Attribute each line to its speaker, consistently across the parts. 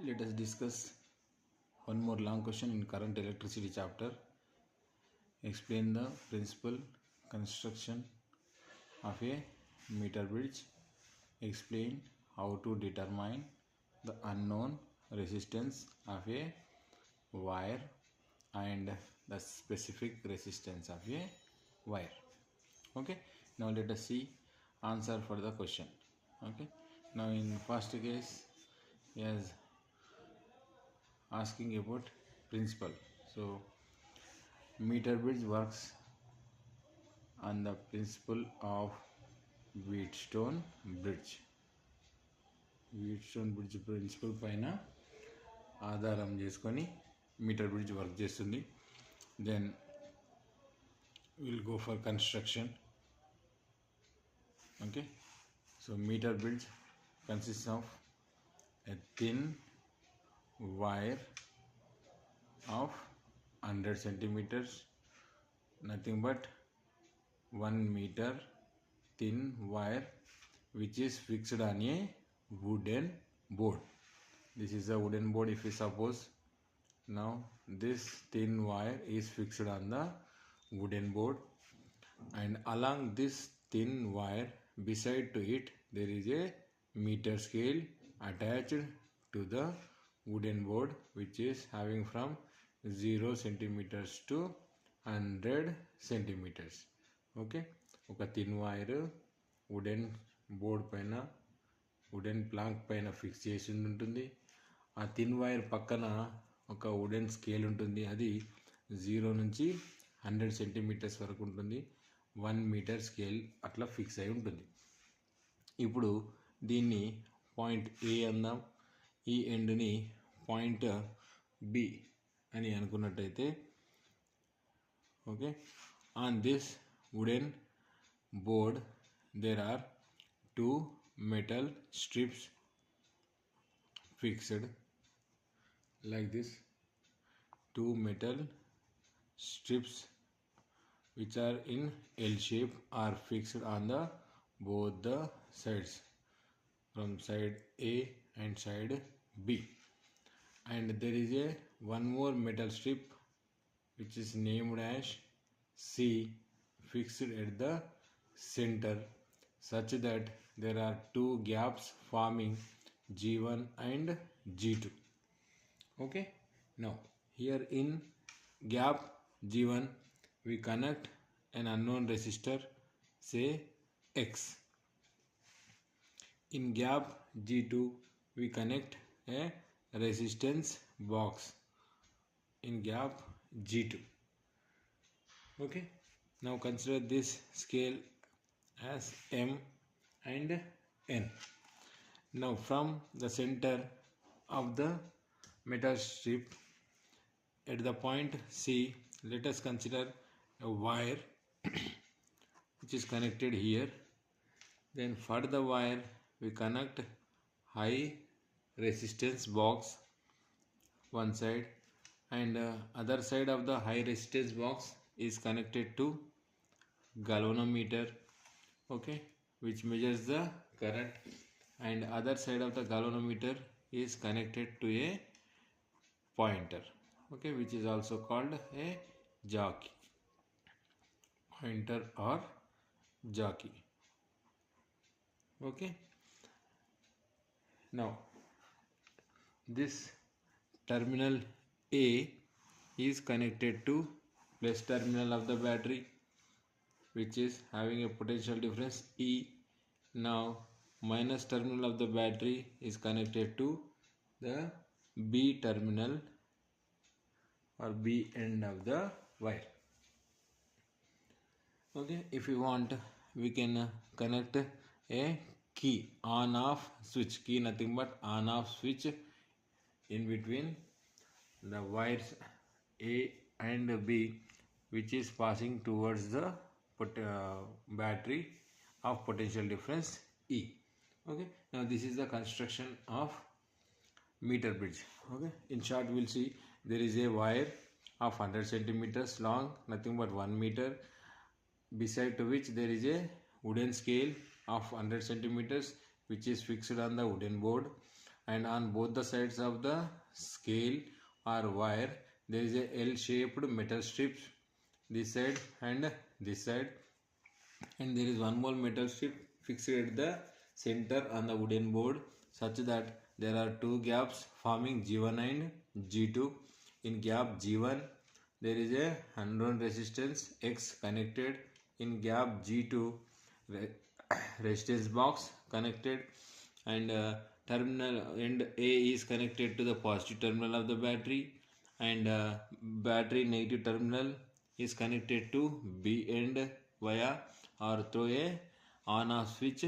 Speaker 1: Let us discuss one more long question in current electricity chapter. Explain the principal construction of a meter bridge. Explain how to determine the unknown resistance of a wire and the specific resistance of a wire. Okay, now let us see answer for the question. Okay, now in first case, yes, asking about principle. So meter bridge works on the principle of Wheatstone bridge. Wheatstone bridge principle పైన ఆధారం చేసుకొని metre bridge work చేస్తుంది. Then will go for construction. Okay, so metre bridge consists of a thin wire of 100 centimeters, nothing but 1 meter thin wire which is fixed on a wooden board. This is a wooden board. If we suppose now this thin wire is fixed on the wooden board, and along this thin wire beside to it there is a meter scale attached to the wooden board which is having from 0 centimeters to 100 centimeters. Okay, ఒక thin wire wooden board పైన wooden plank పైన fix చేసి ఉంటుంది. ఆ thin wire పక్కన ఒక wooden scale ఉంటుంది. అది 0 నుంచి 100 సెంటీమీటర్స్ వరకు ఉంటుంది. 1 మీటర్ స్కేల్ అట్లా ఫిక్స్ అయి ఉంటుంది. ఇప్పుడు దీన్ని పాయింట్ ఏ అందాం, ఈ ఎండ్ని పాయింట్ బి అని అనుకున్నట్టయితే, okay, on this wooden board there are 2 metal strips fixed like this. 2 metal strips which are in L shape are fixed on the both the sides, from side A and side B, and there is a one more metal strip which is named as C fixed at the center, such that there are 2 gaps forming G1 and G2. Okay, now here in gap G1 we connect an unknown resistor, say X. In gap G2 we connect a resistance box in gap G2. Okay, now consider this scale as M and N. Now from the center of the metal strip at the point C, let us consider a wire which is connected here. Then for the wire we connect high resistance box one side, and other side of the high resistance box is connected to galvanometer, okay, which measures the current, and other side of the galvanometer is connected to a pointer, okay, which is also called a jockey, pointer or jockey. Okay, now this terminal A is connected to plus terminal of the battery which is having a potential difference E. Now minus terminal of the battery is connected to the B terminal or B end of the wire. Okay, if you want we can connect a key on off switch, key nothing but on off switch in between the wires A and B which is passing towards the battery of potential difference E. Okay, now this is the construction of meter bridge. Okay, in short we'll see there is a wire of 100 centimeters long, nothing but 1 meter, beside to which there is a wooden scale of 100 centimeters which is fixed on the wooden board. and on both the sides of the scale or wire there is a L-shaped metal strips, this side and this side, and there is one more metal strip fixed at the center on the wooden board such that there are two gaps forming G1 and G2. In gap G1 there is a unknown resistance X connected. In gap G2 resistance box connected, and terminal end A is connected to the positive terminal of the battery, and battery negative terminal is connected to B end via or through a on off switch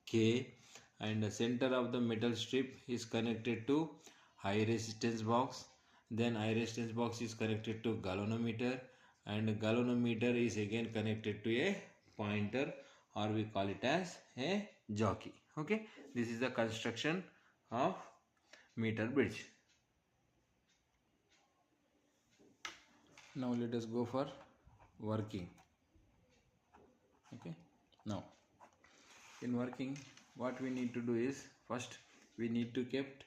Speaker 1: K, and the center of the metal strip is connected to high resistance box. Then high resistance box is connected to galvanometer, and galvanometer is again connected to a pointer, or we call it as a jockey. Okay, this is the construction of meter bridge. Now let us go for working. Okay, now in working what we need to do is, first we need to keep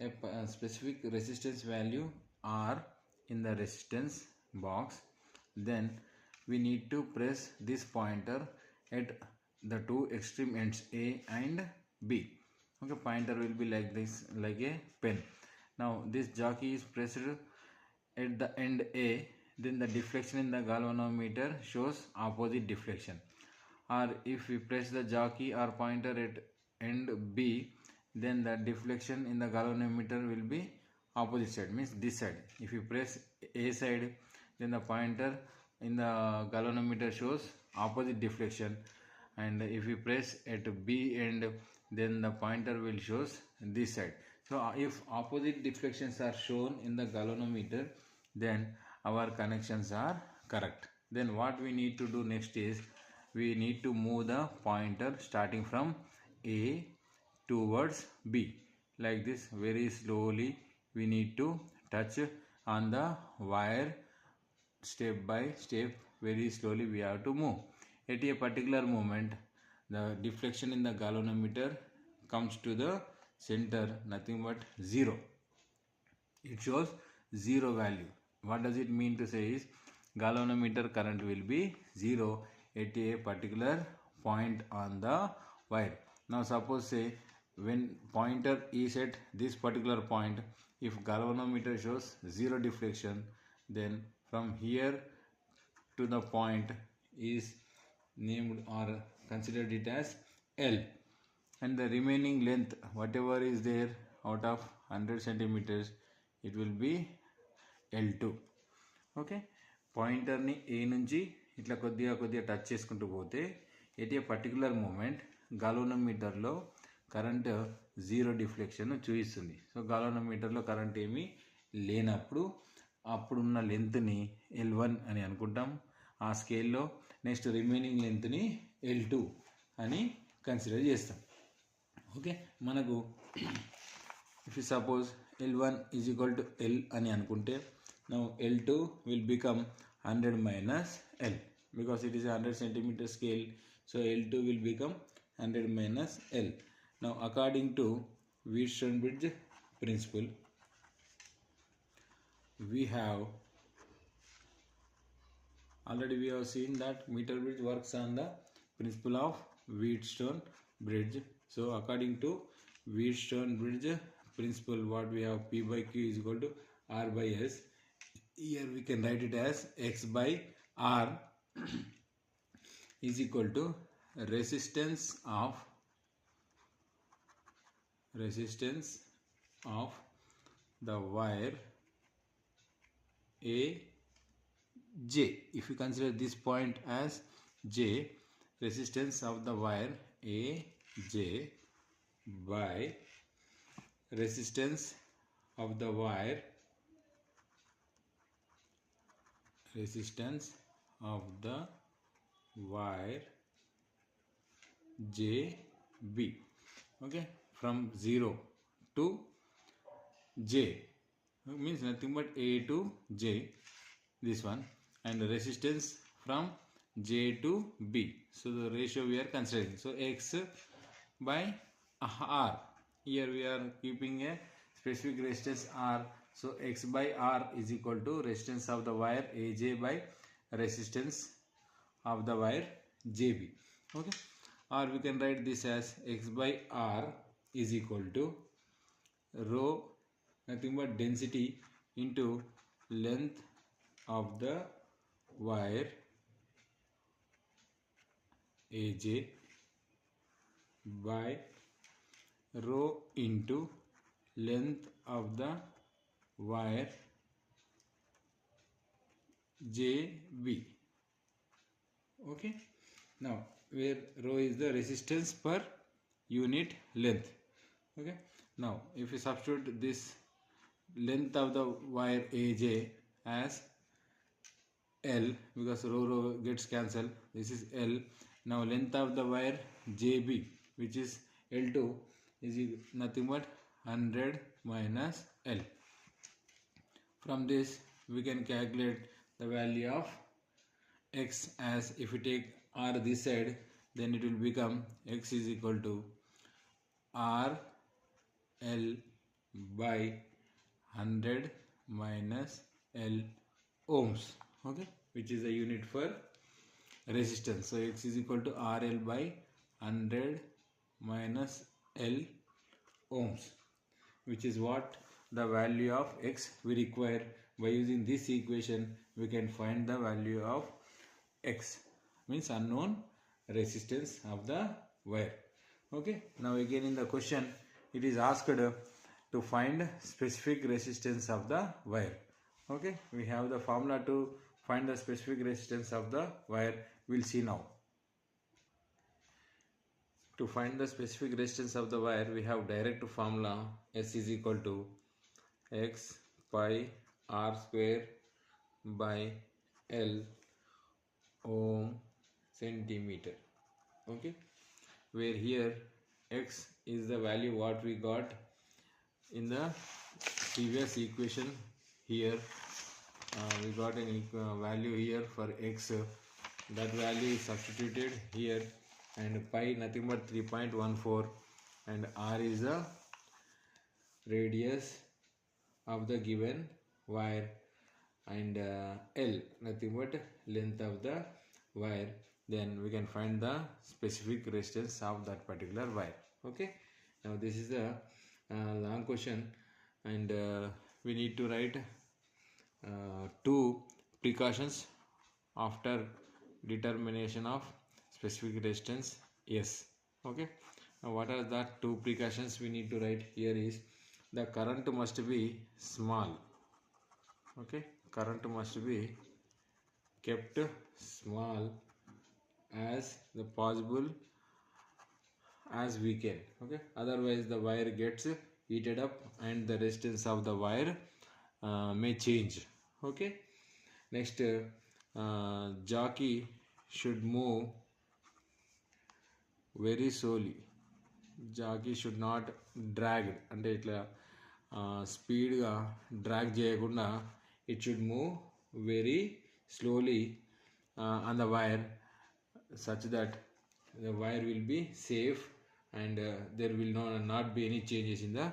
Speaker 1: a specific resistance value R in the resistance box. Then we need to press this pointer at the two extreme ends A and B. Okay, pointer will be like this, like a pen. Now this jockey is pressed at the end A, then the deflection in the galvanometer shows opposite deflection. Or if we press the jockey or pointer at end B, then the deflection in the galvanometer will be opposite side, means this side. If you press A side, then the pointer in the galvanometer shows opposite deflection, and if you press at B end, then the pointer will shows this side. So if opposite deflections are shown in the galvanometer, then our connections are correct. Then what we need to do next is, we need to move the pointer starting from A towards B, like this. Very slowly we need to touch on the wire, step by step, very slowly we have to move. At a particular moment the deflection in the galvanometer comes to the center, nothing but 0. It shows 0 value. What does it mean to say is, galvanometer current will be 0 at a particular point on the wire. Now suppose say when pointer is at this particular point, if galvanometer shows 0 deflection, then from here to the point is named or considered it as L, and the remaining length whatever is there out of 100 centimeters, it will be L2. Okay, పాయింటర్ని A నుంచి ఇట్లా కొద్దిగా touch చేసుకుంటూ పోతే at a particular moment గాల్వనోమీటర్లో current 0 deflection చూపిస్తుంది. So గాల్వనోమీటర్లో current ఏమీ లేనప్పుడు అప్పుడున్న లెంత్ని L1 అని అనుకుంటాం ఆ స్కేల్లో. నెక్స్ట్ రిమైనింగ్ లెంత్ని L2 అని కన్సిడర్ చేస్తాం. ఓకే, మనకు if you suppose L1 is equal to L అని అనుకుంటే, now L2 will become 100 minus L, because it is a 100 centimeter scale, so L2 will become 100 minus L. Now according to Wheatstone-Bridge principle, we have seen that meter bridge works on the principle of Wheatstone-Bridge. So according to Wheatstone-Bridge principle, what we have, P by Q is equal to R by S. Here we can write it as X by R is equal to resistance of the wire A J. If you consider this point as J, resistance of the wire A J by resistance of the wire JB. Okay, from 0 to J means nothing but A to J, this one, and the resistance from J to B. So the ratio we are considering, so X by R, here we are keeping a specific resistance R. So X by R is equal to resistance of the wire AJ by resistance of the wire JB. Okay, or we can write this as X by R is equal to rho, nothing but density, into length of the wire AJ by rho into length of the wire JB. Okay, now where rho is the resistance per unit length. Okay, now if you substitute this length of the wire AJ as L, because rho gets cancelled, this is L. Now length of the wire JB, which is L2, is nothing but 100 minus L. From this we can calculate the value of X, as if we take R this side, then it will become X is equal to R L by 100 minus L ohms. Okay, which is the unit for resistance. So X is equal to RL by 100 minus L ohms, which is what the value of X we require. By using this equation we can find the value of X, means unknown resistance of the wire. Okay, now again in the question it is asked to find specific resistance of the wire. Okay, we have the formula to find the specific resistance of the wire. We'll see now. To find the specific resistance of the wire, we have direct formula. S is equal to X pi R square by L ohm centimeter. Okay, where here X is the value what we got in the previous equation. Here we got an value here for X. That value is substituted here, and pi nothing but 3.14, and R is the radius of the given wire, and L nothing but length of the wire. Then we can find the specific resistance of that particular wire. Okay, now this is a long question, and we need to write two precautions after determination of specific resistance S. Okay, now what are the two precautions we need to write here is the current must be small. Okay, current must be kept small as the possible as we can. Okay, otherwise the wire gets heated up and the resistance of the wire may change. Okay, next jockey should move very slowly. Jockey should not drag, అంటే ఇట్లా స్పీడ్గా drag చేయకుండా it should move very slowly on the wire, such that the wire will be safe and there will not be any changes in the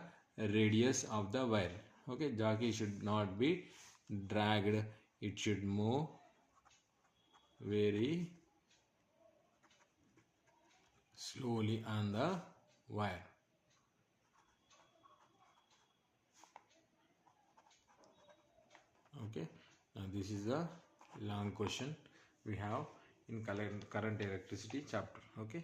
Speaker 1: radius of the wire. Okay, jockey should not be dragged, it should move very slowly on the wire. Okay, now this is the long question we have in current electricity chapter. Okay.